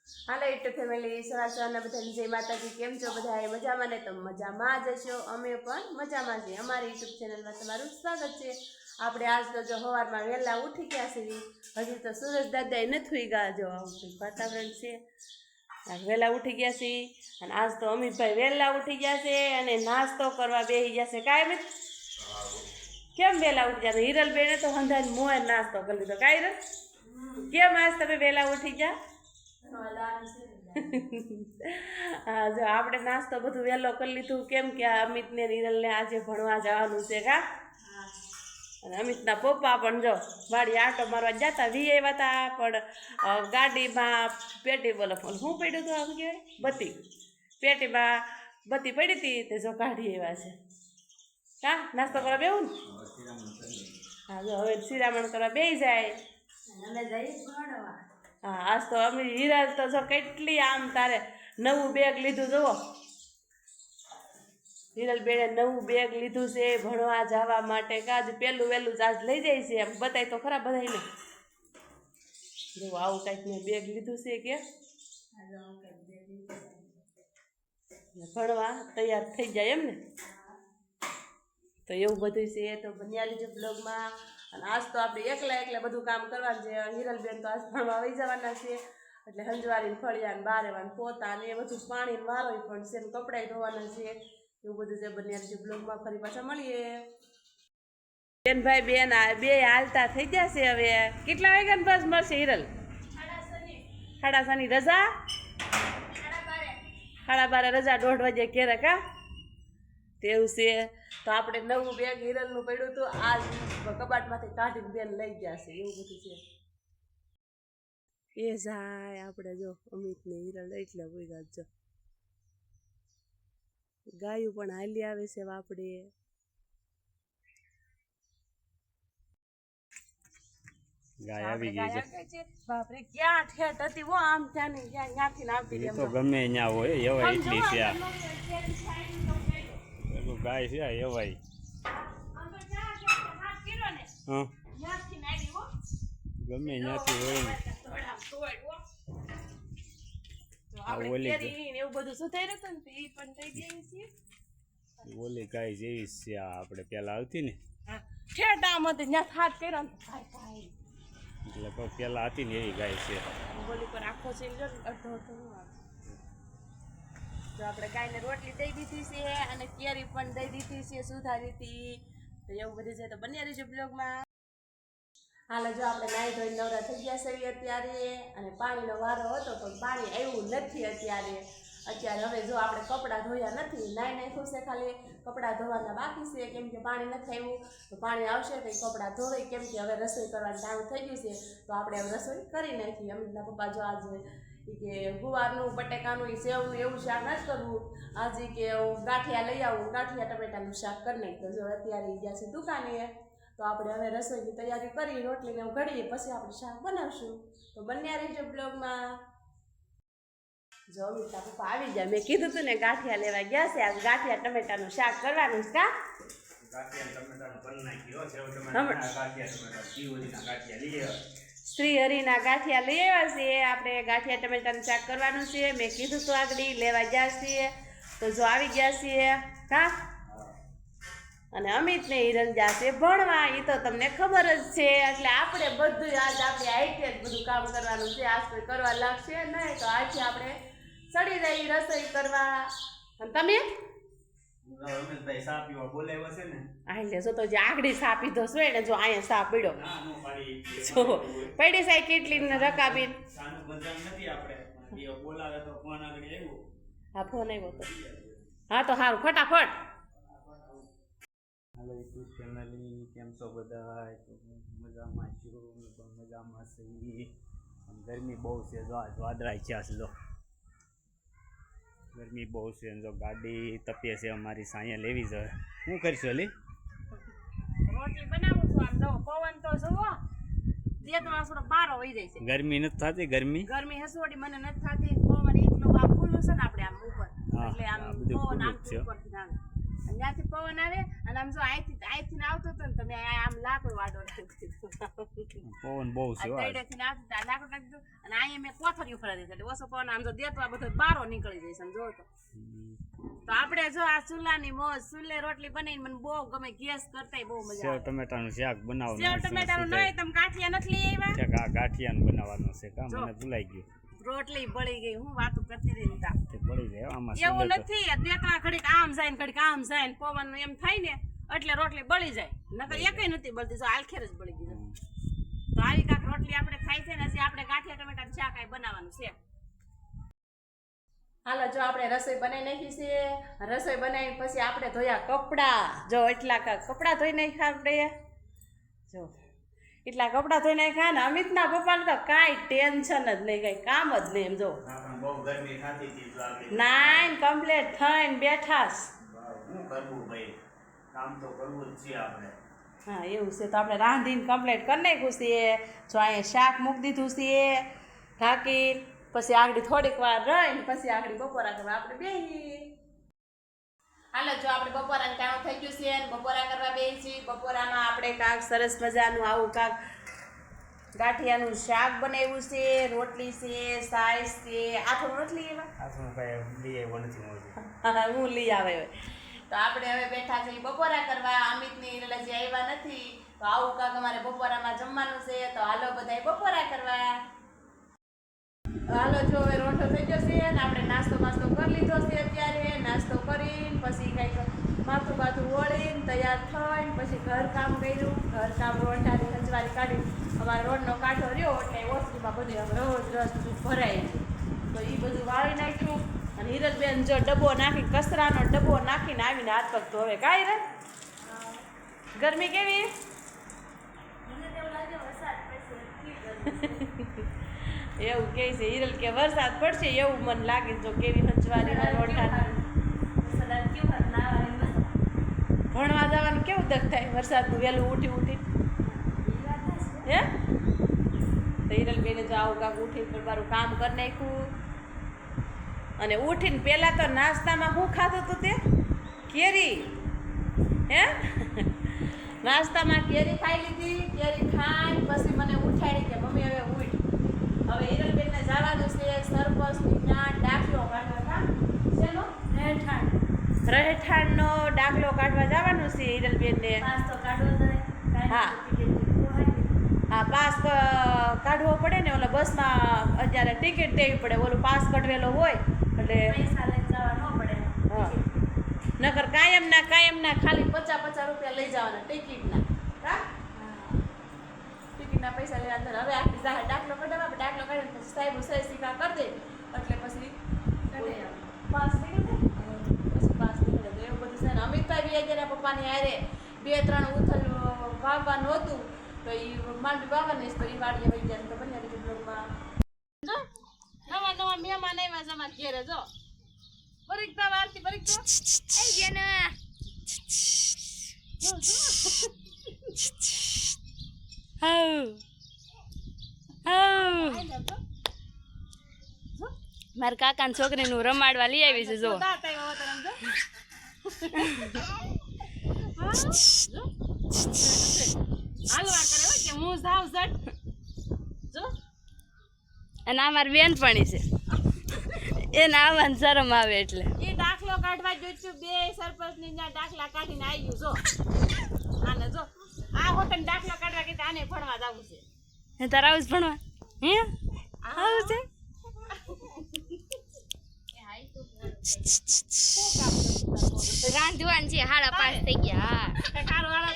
હાલો YouTube family સવારના બધાને જય માતાજી. કેમ છો બધા? મજામાં ને? તો મજામાં જ હશો. અમે પણ મજામાં છીએ. અમારી યુટ્યુબ ચેનલમાં તમારું સ્વાગત છે. આપણે આજ તો જો સવારમાં વહેલા ઉઠી ગયા છીએ. હજી તો સૂરજ દાદા નથી ગયા. જો આવું કંઈક વાતાવરણ છે. વહેલા ઉઠી ગયા છીએ અને આજ તો અમિતભાઈ વહેલા ઉઠી ગયા છે અને નાસ્તો કરવા બેસી ગયા છે. કાંઈ મિત કેમ વહેલા ઉઠી ગયા? હિરલ બેને તો હંધાને મોએ નાસ્તો કરી લીધો. કાંઈ રે કેમ આજ તમે વહેલા ઉઠી ગયા? હા, જો આપણે નાસ્તો બધું વહેલો કરી લીધું. કેમ કે અમિતને હિરલને આજે ભણવા જવાનું છે. કા અને અમિતના પપ્પા પણ જો વાડી આટો મારવા જતા વી આવ્યા હતા, પણ ગાડીમાં પેટી બોલો શું પડ્યું હતું? શું કહેવાય? બત્તી. પેટીમાં બત્તી પડી હતી તે જો કાઢી આવ્યા છે. હા, નાસ્તો કરવા બેવું ને? હા, જો હવે શિરામણ કરવા બેસી જાય. હા, આજ તો અમે હીરા તો જો કેટલી આમ તારે નવું બેગ લીધું. જુઓ હિરલ બેને નવું બેગ લીધું છે ભણવા જવા માટે. કાજ પેલું વહેલું આજ લઈ જાય છે. એમ બતાય તો ખરા બધાને. જો આવું કાંઈક મેં બેગ લીધું છે કે ભણવા તૈયાર થઈ જાય એમ ને. તો એવું બધું છે. તો બન્યા લીધે બ્લોગમાં. અને આજ તો આપણે એકલા બધું કામ કરવાનું છે. હિરલબેન તો આજ ભણવા વહી જવાના છે, એટલે હંજવારીને ફળિયાને બારેવાને પોતા ને એ બધું પાણીને વારોય પણ છે ને કપડાં ધોવાના છે. એવું બધું છે. બન્યા લીધે બ્લોગમાં ફરી પાછા મળીએ. બેનભાઈ બેન બે હાલતા થઈ ગયા છે. હવે કેટલા વાગ્યાને બસ મળશે હિરલ? 6:30 રજા. 12:30 રજા. 1:30 વાગે ઘેરે. કા તેવું છે. તો આપણે નવું બેગ હિરલનું પડ્યું હતું. આ કબાટમાંથી કાઢીને બેન લઈ ગયા છે. એવું બધું છે. એ જાય આપણે જો અમિતને હિરલ એટલે હોય જો ગાયું પણ હાલી આવે છે. આપણે ગાય આવી ગઈ છે. બાપરે ક્યાં ઠેઠ હતી હો, આમ ત્યાં ત્યાંથી આવતી. એ તો ગમે ત્યાં હોય એવા એટલી છે. પેલું ગાય છે એવાય. હા, ગમે ત્યાંથી હોય ને. એવું બધું શું થઈ રહ્યું ને એ પણ થઈ ગઈ છે. ઓલી ગાય જેવી છે આ આપણે પેલા આવતી ને. ઠેઠ આમ હતી ત્યાં હાથ કર્યો એટલે પેલા હતી ને એવી ગાય છે. બોલી પર આખો છે અડધો તો આપણે ગાયને રોટલી દઈ દીધી છે અને કેરી પણ દઈ દીધી છે સુધારી હતી. તો એવું બધું છે. તો બન્યા રહીજો બ્લોગમાં. હાલો જો આપણે નાહી ધોઈને નવરા થઈ ગયા છીએ અત્યારે. અને પાણીનો વારો હતો પણ પાણી આવ્યું નથી અત્યારે. હવે જો આપણે કપડાં ધોયા નથી, નાહી નાખ્યું છે, ખાલી કપડાં ધોવાના બાકી છે. કેમ કે પાણી નથી આવ્યું. તો પાણી આવશે તો કપડાં ધોવાય. કેમ કે હવે રસોઈ કરવાનું ટાણું થઈ ગયું છે. તો આપણે હવે રસોઈ કરી નાખીએ. અમિતના પપ્પા જો આજે કે ગુવારનું બટેકાનું સેવનું એવું શાક નથી કરવું. આજે કે હું ગાંઠિયા લઈ આવું, ગાંઠિયા ટમેટાનું શાક કરી નાખ. તો જો અત્યારે ગયા છે દુકાને. તો આપણે હવે રસોઈની તૈયારી કરી, રોટલીને એવું ઘડીએ પછી આપણે શાક બનાવશું. તો બન્યા રહીજો બ્લોગમાં. જો અમિતના પપ્પા આવી ગયા. મેં કીધું હતું ને ગાંઠિયા લેવા ગયા છે. આજ ગાંઠિયા ટમેટાનું શાક કરવાનું છે. શ્રી હરિના ગાંઠિયા લઈ આવ્યા છે. આપણે ગાંઠિયા ટમેટાનું શાક કરવાનું છે. મેં કીધું તો આગળ લેવા ગયા છીએ. તો જો આવી ગયા છીએ. હા, અને અમિતને હિરલ જશે ભણવા. એ તો તમને ખબર જ છે. એટલે આપણે બધું આજ આપણે આઈથી જ બધું કામ કરવાનું છે. આજ કોઈ કરવા લાગશે નહીં. તો આજથી આપણે ચડી જઈ રસોઈ કરવા. અને તમે તો જે આગળી સા પીધો છે ને, જો અહીંયા સા પીડ્યો જો પડી સાઈ કેટલી ને રકાબી. હા, ફોન આવ્યો તો. હા, તો સારું ફટાફટ. હાલો યુટ્યુબ ફેમિલી, કેમ છો બધા? મજામાં છું, પણ મજામાં છે. ગરમી બહુ છે. જો આજ વાદળા છે. જો ગરમી બહુ છે. જો ગાડી તપીએ છે અમારી સાંયે લેવી જોઈએ. શું કરીશું અલી? રોટલી બનાવું છું. આમ જો પવન તો જુઓ, બે તો થોડો બારો વહી જાય છે. ગરમી નથી થતી? ગરમી હસોડી મને નથી થતી. પવન એટલું આમ ખુલ્લું છે ને આપણે આમ ઉપર, એટલે આમ બધું પવન ખુલ્લું આમ જ છે. ઉપરથી આવે. ત્યાંથી પવન આવે અને આમ જો અહીંથી આવતો હતો ને તમે આમ લાકડું વાડો નાખી દીધું પવન બહુ છે હો આજ. તળેટીથી આવતું હતું, આ લાકડું નાખી દીધું અને અહીંયા મેં કોથળીઓ ફરાવી દીધી એટલે ઓછો પવન આમ જો દેતો આ બધો બારો નીકળી જાય છે આમ જો તો આપણે જો આ ચૂલાની મોજ ચૂલે રોટલી બનાવીને મને બહુ ગમે ગેસ કરતાય બહુ મજા સેવ આવે ટમેટાનું શાક બનાવવાનું સેવ ટમેટાનું નહીં તમે ગાંઠિયા નથી લઈ આવ્યા છે. આ ગાંઠિયાનું બનાવવાનું છે કા મને ભૂલાઈ ગયું. રોટલી બળી ગઈ હું વાતો કરતી રહી તા તે બળી જાય હો આમાં. એવું સુંદર તો નથી બે ત્રણ ઘડીક આમ જાય ને ઘડીક આમ જાય ને પવન એમ થાય ને એટલે રોટલી બળી જાય નકર એકય નથી બળતી જો આલખેર જ બળી ગઈ છે. તો આવી કાંક રોટલી આપણે થાય છે ને હજી આપણે ગાંઠિયા ટમેટાનું શાક આય બનાવવાનું છે. હાલો જો આપણે રસોઈ બનાવી નાખી છે રસોઈ બનાવીને પછી આપણે ધોયા કપડાં જો એટલા કપડાં ધોઈ નાખ્યા આપણે જો એટલા કપડાં ધોઈ નાખ્યા ને અમિતના પપ્પાને તો કાંઈ ટેન્શન જ નહીં કાંઈ કામ જ નહીં એમ જો બહુ ગરમી થતી હતી તો આપણે નાઈન કમ્પ્લીટ થઈને બેઠા શું કરવું ભાઈ, કામ તો કરવું જ છે આપણે. હા એવું છે તો આપણે રાંધીને કમ્પ્લીટ કરી નાખ્યું છે જો અહીંયા શાક મૂકી દીધું છે ઢાંકી પછી આગળ થોડીક વાર રહીને પછી આગળ બપોરા કરવા આપણે બેસી હાલો જો આપણે બપોરાનું ટાણું થઈ ગયું છે અને બપોરા કરવા બેસી છીએ બપોરામાં આપણે કાંક સરસ મજાનું આવું કાંક ગાંઠિયાનું શાક બનાવ્યું છે રોટલી છે સાઈસ છે આ થોડું રોટલી એવા આ શું કાંઈ લઈ આવ્યો નથી મોજું. હું લઈ આવે તો આપણે હવે બેઠા છીએ બપોરા કરવા અમિતની હજી આવ્યા નથી તો આવું કાંક અમારે બપોરામાં જમવાનું છે તો હાલો બધાય બપોરા કરવા હાલો જો હવે રોટો થઈ ગયો છે ને આપણે નાસ્તો કરી લીધો છે અત્યારે નાસ્તો કરીને પછી કંઈક માથું બાથું ઓળીને તૈયાર થઈને પછી ઘરકામ કર્યું ઘરકામ રોંઢાની ખંચવારી કાઢી અમારે રોડનો કાંઠો રહ્યો એટલે ઓસરીમાં બધું આમ રોજ બધું ભરાય છે તો એ બધું વાળી નાખ્યું અને હિરલબેન જો ડબ્બો નાખી કચરાનો ડબ્બો નાખીને આવીને હાથ પગ ધોવે કાંઈ રે ગરમી કેવી એવું કહે છે હિરલ કે વરસાદ પડશે એવું મને લાગે જો કેવી હંચવારી રોંઢા ભણવા જવાનું કેવું દખ થાય વરસાદનું વહેલું ઉઠી હે તો હિરલબેને જો આવું કાંક ઉઠીને મારું કામ કરી નાખ્યું અને ઉઠીને પહેલાં તો નાસ્તામાં શું ખાધું હતું તે કેરી હે નાસ્તામાં કેરી ખાઈ લીધી કેરી ખાઈ પછી મને ઉઠાડી કે મમ્મી હવે ઉઠ હવે હિરલબેનને જવાનું છે સરપંચની ત્યાં દાખલો કાઢવા કા શેનો રહેઠાણનો દાખલો કાઢવા જવાનું છે હિરલબેનને હા હા પાસ કાઢવો પડે ને ઓલા બસમાં અત્યારે ટિકિટ દેવી પડે ઓલું પાસ કઢવેલો હોય એટલે હા નકર કાયમના ખાલી 50 રૂપિયા લઈ જવાના ટિકિટના હા ટિકિટના પૈસા લેવાના હવે આખી જાહેર દાખલો કઢાવવા દાખલો કાઢીને પછી સાહેબ સહી સિક્કા કરી દે એટલે પછી પાસ નીકળી જાય પછી પાસ નીકળે તો એવું બધું છે ને અમિતભાઈ બી અત્યારે પપ્પાની હારે 2-3 ઉથલ વાવવાનું હતું તો એ માંડવી વાવવાની તો એ વાડીએ વહી જાય તો બને રીતે બ્લોગમાં જો નવા મહેમાન આવ્યા છે અમારા ઘેરે જો પરીક્ષા વારતી પરીક્ષા આવી ગયા ને મારા કાકાની છોકરીનું રમાડવા લઈ આવી છે જો હાલવા કરે હો કે હું જાઉં ઝટ જો અને આ મારી બેનપણી છે એને આવવાની શરમ આવે એટલે એ દાખલો કાઢવા જોઈતું બે સરપંચની ના દાખલા કાઢીને આવ્યું જો આને જો આ હોટલ દાખલો કાઢવા કે આને ભણવા જવું છે હે તારે આવું જ ભણવા હે આવું છે રાંધવાનું છે 5:30 થઈ ગયા હા કારો વાળા